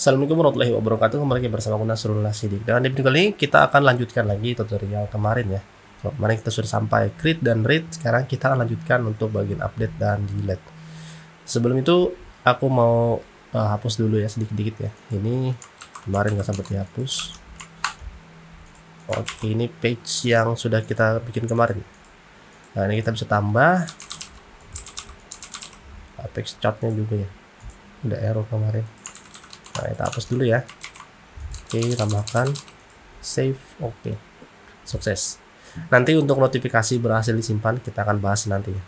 Assalamualaikum warahmatullahi wabarakatuh. Kembali lagi bersama aku Nasrul Sidik. Dan di video kali ini kita akan lanjutkan lagi tutorial kemarin ya. Kemarin kita sudah sampai create dan read. Sekarang kita akan lanjutkan untuk bagian update dan delete. Sebelum itu aku mau hapus dulu ya sedikit-sedikit ya. Ini kemarin nggak sempat dihapus. Oke, ini page yang sudah kita bikin kemarin. Nah, ini kita bisa tambah text chartnya juga ya. Udah error kemarin. Nah, kita hapus dulu ya. Oke, tambahkan save. Oke, sukses. Nanti untuk notifikasi berhasil disimpan kita akan bahas nanti ya.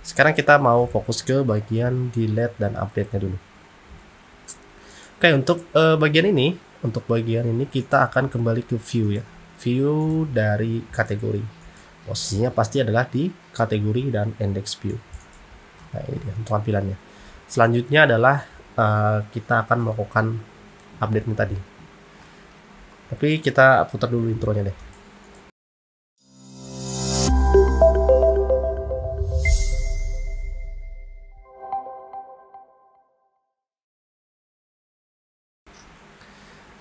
Sekarang kita mau fokus ke bagian delete dan update nya dulu. Oke, untuk bagian ini kita akan kembali ke view ya. View dari kategori. Posisinya pasti adalah di kategori dan index view. Nah, ini dia tampilannya. Selanjutnya adalah kita akan melakukan update nya tadi. Tapi kita putar dulu intronya deh.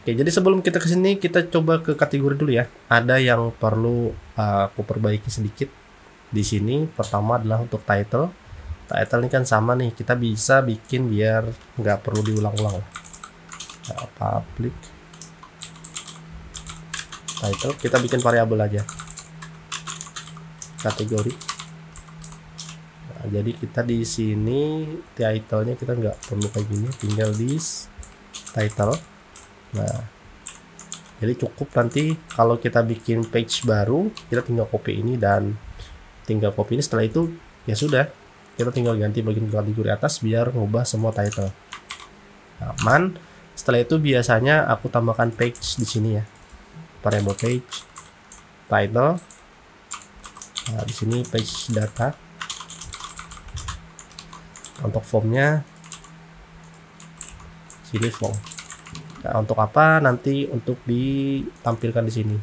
Oke, jadi sebelum kita ke sini kita coba ke kategori dulu ya. Ada yang perlu aku perbaiki sedikit. Di sini pertama adalah untuk title. Title ini kan sama nih, kita bisa bikin biar nggak perlu diulang-ulang. Nah, public title kita bikin variabel aja, kategori. Nah, jadi kita di sini title-nya kita nggak perlu kayak gini, tinggal di title. Nah, jadi cukup nanti kalau kita bikin page baru kita tinggal copy ini dan tinggal copy ini. Setelah itu ya sudah, kita tinggal ganti bagian kategori atas biar ngubah semua title. Aman. Setelah itu biasanya aku tambahkan page di sini ya. Variable page, title. Nah, di sini page data. Untuk formnya sini form. Nah, untuk apa? Nanti untuk ditampilkan di sini.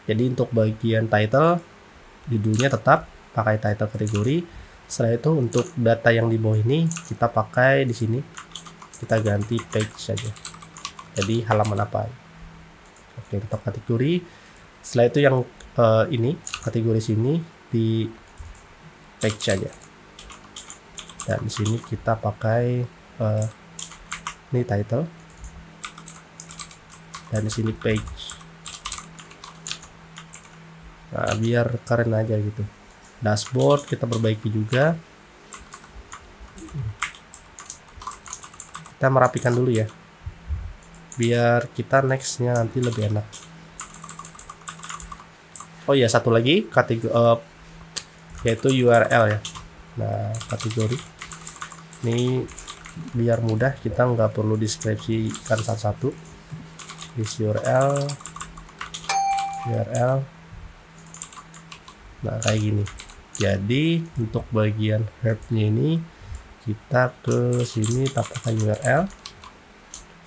Jadi untuk bagian title, judulnya tetap pakai title kategori. Setelah itu untuk data yang di bawah ini kita pakai di sini, kita ganti page saja. Jadi halaman apa? Oke, tetap kategori. Setelah itu yang ini kategori sini di page saja. Dan di sini kita pakai ini title. Dan di sini page. Nah, biar keren aja gitu. Dashboard kita perbaiki juga. Kita merapikan dulu ya, biar kita nextnya nanti lebih enak. Oh ya, satu lagi kategori yaitu URL ya. Nah, kategori ini biar mudah, kita nggak perlu deskripsikan satu-satu. This URL. Nah, kayak gini. Jadi untuk bagian headnya ini kita ke sini tambahkan URL.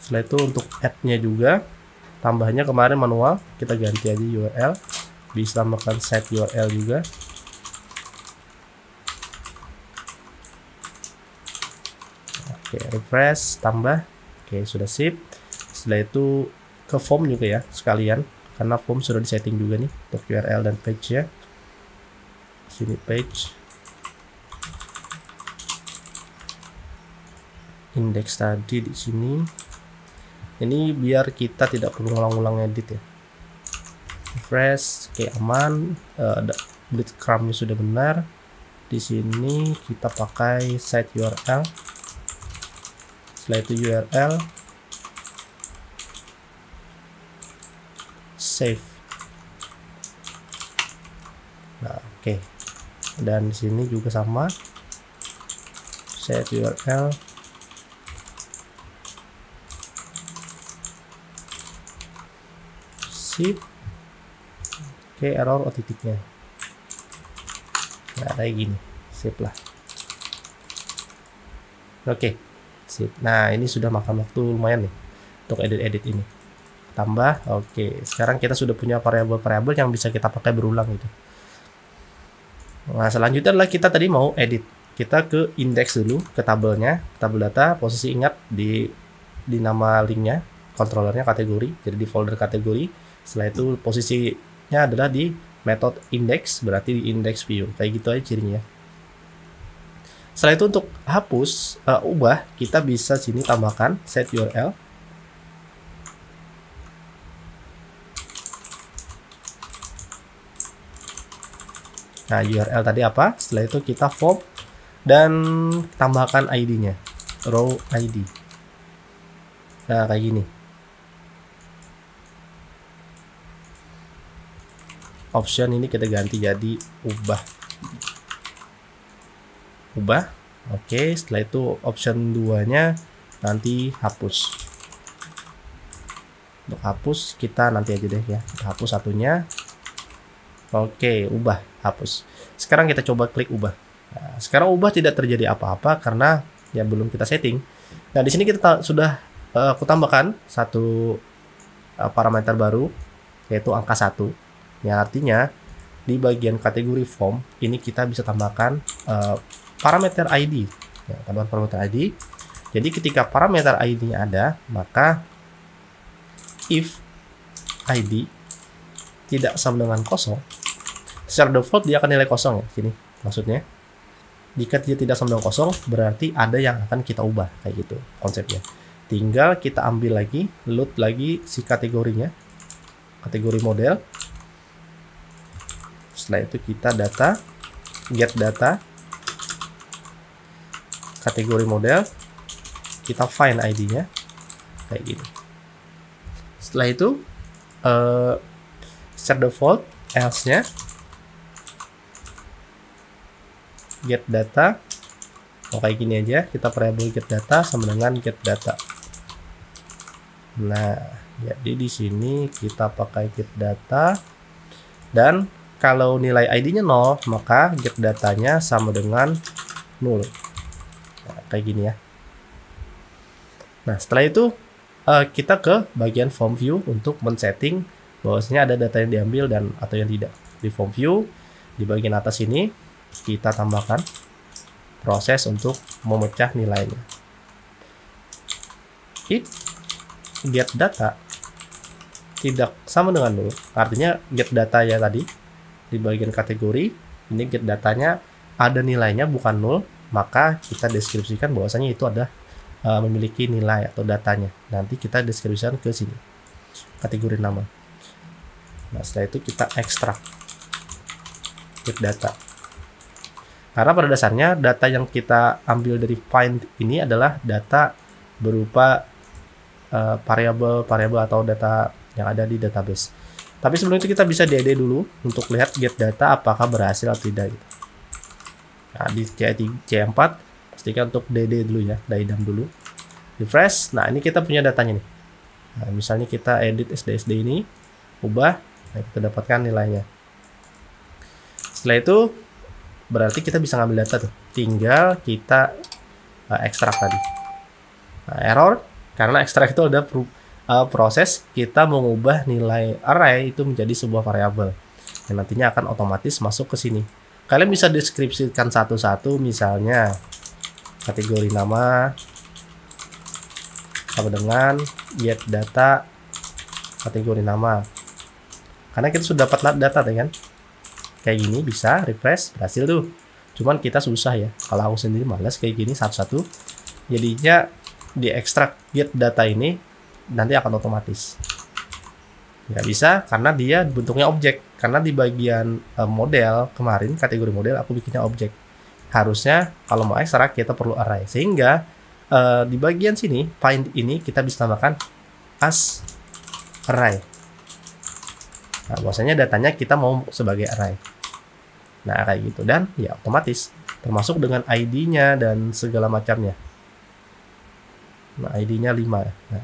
Setelah itu untuk add-nya juga, tambahnya kemarin manual, kita ganti aja URL. Bisa tambahkan set URL juga. Oke, refresh, tambah. Oke, sudah sip. Setelah itu ke form juga ya sekalian, karena form sudah disetting juga nih untuk URL dan page ya. Sini page, index tadi di sini. Ini biar kita tidak perlu ngulang-ngulang edit ya. Refresh, oke, aman. Breadcrumb-nya sudah benar. Di sini kita pakai set URL. Setelah itu URL, save. Nah, oke. Dan di sini juga sama, set URL, sip. Oke, error titiknya. Nah, kayak gini, sip lah. Oke, sip. Nah, ini sudah makan waktu lumayan nih untuk edit ini. Tambah. Oke, sekarang kita sudah punya variabel-variabel yang bisa kita pakai berulang gitu. Nah, selanjutnya adalah kita tadi mau edit. Kita ke index dulu, ke tabelnya, tabel data. Posisi ingat di di nama linknya, controllernya kategori, jadi di folder kategori. Setelah itu posisinya adalah di method index, berarti di index view. Kayak gitu aja cirinya. Setelah itu untuk hapus, ubah, kita bisa sini tambahkan set URL. Nah, URL tadi apa? Setelah itu kita form dan tambahkan ID-nya, row ID. Nah, kayak gini. Option ini kita ganti jadi ubah. Oke, setelah itu option 2-nya nanti hapus. Untuk hapus kita nanti aja deh ya. Kita hapus satunya. Oke, ubah, hapus. Sekarang kita coba klik ubah. Nah, sekarang ubah tidak terjadi apa-apa karena ya belum kita setting. Nah, di sini kita sudah aku tambahkan satu parameter baru, yaitu angka 1. Yang artinya di bagian kategori form ini kita bisa tambahkan parameter ID. Ya, tambahkan parameter ID. Jadi ketika parameter ID-nya ada, maka if ID tidak sama dengan kosong, secara default dia akan nilai kosong ya, sini maksudnya. Jika dia tidak sama dengan kosong, berarti ada yang akan kita ubah, kayak gitu konsepnya. Tinggal kita ambil lagi, load lagi si kategorinya, kategori model. Setelah itu kita data, get data, kategori model, kita find ID-nya, kayak gini. Setelah itu, secara default, else-nya, get data, kayak gini aja, kita variabel get data sama dengan get data. Nah, jadi di sini kita pakai get data, dan kalau nilai ID-nya 0, maka get datanya sama dengan 0. Nah, kayak gini ya. Nah, setelah itu kita ke bagian form view untuk men-setting bahwasanya ada data yang diambil dan atau yang tidak. Di form view, di bagian atas ini kita tambahkan proses untuk memecah nilainya. If get data tidak sama dengan 0, artinya get data ya tadi di bagian kategori ini get datanya ada nilainya bukan 0, maka kita deskripsikan bahwasanya itu ada memiliki nilai atau datanya. Nanti kita deskripsikan ke sini kategori nama. Nah, setelah itu kita ekstrak get data. Karena pada dasarnya data yang kita ambil dari find ini adalah data berupa variabel atau data yang ada di database. Tapi sebelum itu kita bisa DD dulu untuk lihat get data apakah berhasil atau tidak. Nah, di C4 pastikan untuk DD dulu ya, daidam dulu. Refresh. Nah, ini kita punya datanya nih. Nah, misalnya kita edit SD ini, ubah, nah kita dapatkan nilainya. Setelah itu berarti kita bisa ngambil data tuh, tinggal kita ekstrak tadi. Nah, error karena ekstrak itu ada proses kita mengubah nilai array itu menjadi sebuah variabel yang nantinya akan otomatis masuk ke sini. Kalian bisa deskripsikan satu-satu, misalnya kategori nama sama dengan get data kategori nama, karena kita sudah dapat data kan. Kayak gini bisa refresh, berhasil tuh. Cuman kita susah ya, kalau aku sendiri males kayak gini satu-satu. Jadinya di ekstrak get data ini nanti akan otomatis. Nggak bisa karena dia bentuknya objek. Karena di bagian model kemarin kategori model aku bikinnya objek. Harusnya kalau mau ekstrak kita perlu array. Sehingga di bagian sini find ini kita bisa tambahkan as array. Nah, bahwasanya datanya kita mau sebagai array. Nah, kayak gitu. Dan ya otomatis termasuk dengan ID-nya dan segala macamnya. Nah, ID-nya 5. Nah,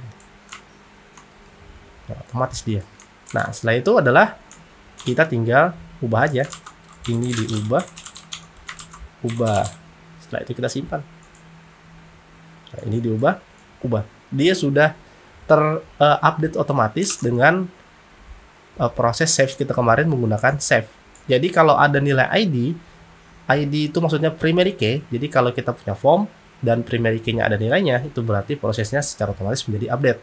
otomatis dia. Nah, setelah itu adalah kita tinggal ubah aja. Ini diubah. Ubah. Setelah itu kita simpan. Nah, ini diubah. Ubah. Dia sudah terupdate otomatis dengan proses save kita kemarin menggunakan save. Jadi kalau ada nilai ID itu maksudnya primary key. Jadi kalau kita punya form, dan primary key-nya ada nilainya, itu berarti prosesnya secara otomatis menjadi update.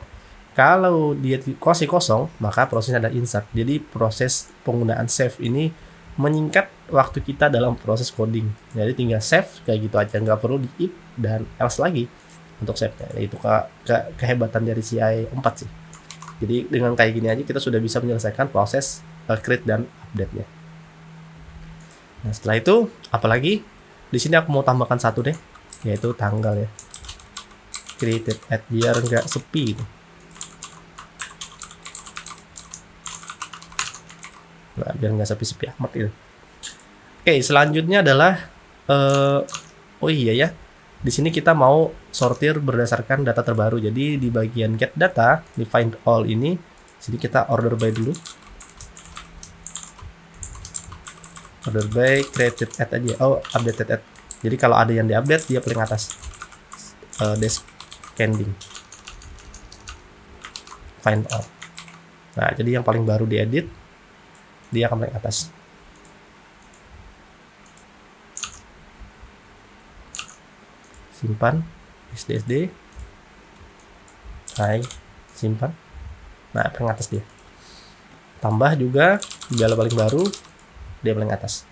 Kalau dia masih kosong, maka prosesnya ada insert. Jadi proses penggunaan save ini menyingkat waktu kita dalam proses coding. Jadi tinggal save kayak gitu aja, nggak perlu di if dan else lagi untuk save-nya. Itu kehebatan dari CI 4 sih. Jadi dengan kayak gini aja kita sudah bisa menyelesaikan proses create dan update-nya. Nah, setelah itu apalagi di sini aku mau tambahkan satu deh, yaitu tanggal ya. Created at, biar nggak sepi gitu. Nah, biar nggak sepi-sepi amat gitu. Oke, selanjutnya adalah oh iya ya. Di sini kita mau sortir berdasarkan data terbaru. Jadi di bagian get data, di find all ini, sini kita order by dulu. Order by created at aja. Oh, updated at. Jadi kalau ada yang diupdate, dia paling atas. Descending. Find all. Nah, jadi yang paling baru diedit, dia akan paling atas. Simpan SDSD, hai, simpan. Nah, paling atas dia. Tambah juga segala paling baru, dia paling atas.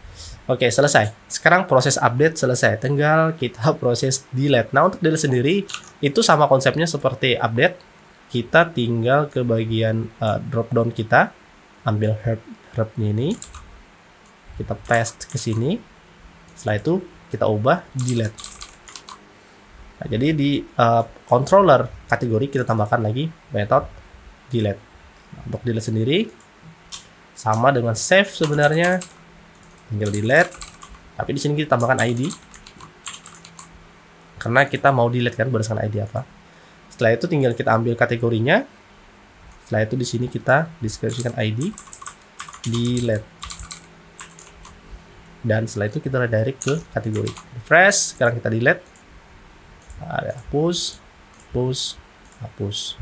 Oke, selesai. Sekarang proses update selesai. Tinggal kita proses delete. Nah, untuk delete sendiri itu sama konsepnya seperti update. Kita tinggal ke bagian drop down kita, ambil herbnya ini, kita paste ke sini. Setelah itu kita ubah delete. Nah, jadi di controller kategori kita tambahkan lagi method delete. Nah, untuk delete sendiri sama dengan save sebenarnya, tinggal delete. Tapi di sini kita tambahkan ID karena kita mau delete kan berdasarkan ID apa. Setelah itu tinggal kita ambil kategorinya. Setelah itu di sini kita deskripsikan ID delete. Dan setelah itu kita redirect ke kategori. Refresh, sekarang kita delete. Ada hapus, hapus.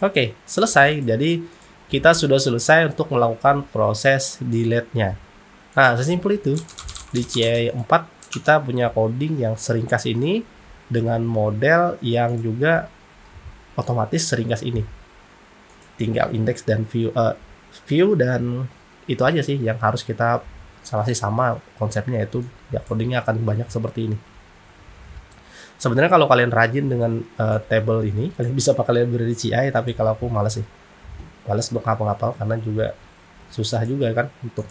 Oke, selesai. Jadi kita sudah selesai untuk melakukan proses delete-nya. Nah, sesimpel itu. Di CI 4 kita punya coding yang seringkas ini dengan model yang juga otomatis seringkas ini. Tinggal index dan view dan itu aja sih yang harus kita sama konsepnya, itu ya codingnya akan banyak seperti ini. Sebenarnya kalau kalian rajin dengan table ini, kalian bisa pakai library CI, tapi kalau aku males sih. Males untuk ngapal-ngapal karena juga susah juga kan untuk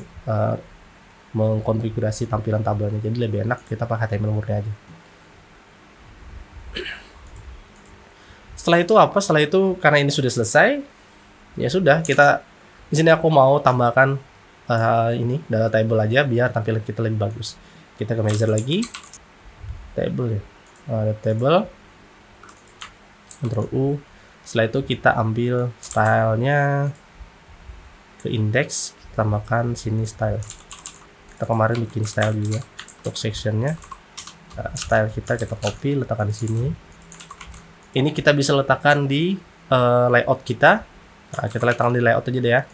mengkonfigurasi tampilan tabelnya. Jadi lebih enak kita pakai HTML murni aja. Setelah itu apa? Setelah itu karena ini sudah selesai, ya sudah, kita di sini aku mau tambahkan ini data table aja biar tampilan kita lebih bagus. Kita ke measure lagi, table ya. Table, Ctrl U. Setelah itu kita ambil stylenya ke index, kita tambahkan sini style. Kita kemarin bikin style juga untuk sectionnya. Style kita copy, letakkan di sini. Ini kita bisa letakkan di layout kita. Nah, kita letakkan di layout aja deh ya,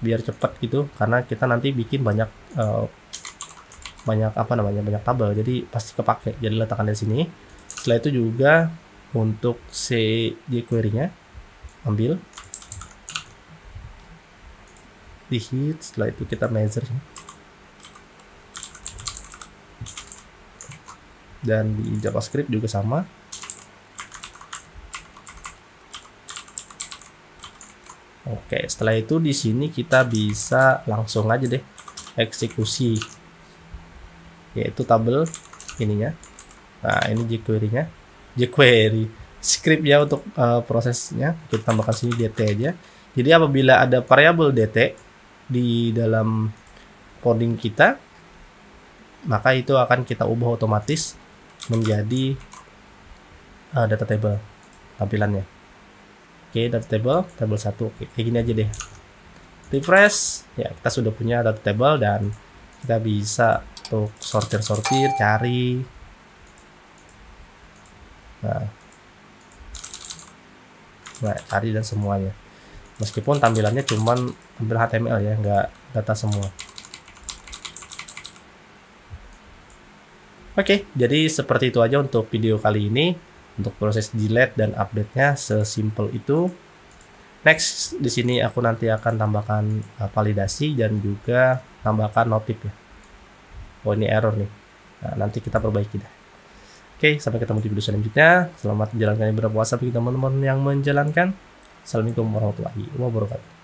biar cepat gitu. Karena kita nanti bikin banyak banyak tabel, jadi pasti kepake. Jadi letakkan di sini. Setelah itu juga untuk jQuery-nya ambil di hit. Setelah itu kita measure dan di JavaScript juga sama. Oke, setelah itu di sini kita bisa langsung aja deh eksekusi, yaitu tabel ininya. Nah, ini jQuery-nya, jQuery script ya untuk prosesnya. Kita tambahkan sini dt aja. Jadi apabila ada variabel dt di dalam coding kita, maka itu akan kita ubah otomatis menjadi data table tampilannya. Oke, data table 1. Oke, kayak gini aja deh. Refresh, ya kita sudah punya data table dan kita bisa untuk sortir, cari. Nah, cari dan semuanya. Meskipun tampilannya cuman tampil HTML ya, nggak data semua. Oke, jadi seperti itu aja untuk video kali ini. Untuk proses delete dan update-nya sesimpel itu. Next, di sini aku nanti akan tambahkan validasi dan juga tambahkan notif ya. Oh, ini error nih. Nah, nanti kita perbaiki deh. Oke, sampai ketemu di video selanjutnya. Selamat menjalankan ibadah puasa bagi teman-teman yang menjalankan. Assalamualaikum warahmatullahi wabarakatuh.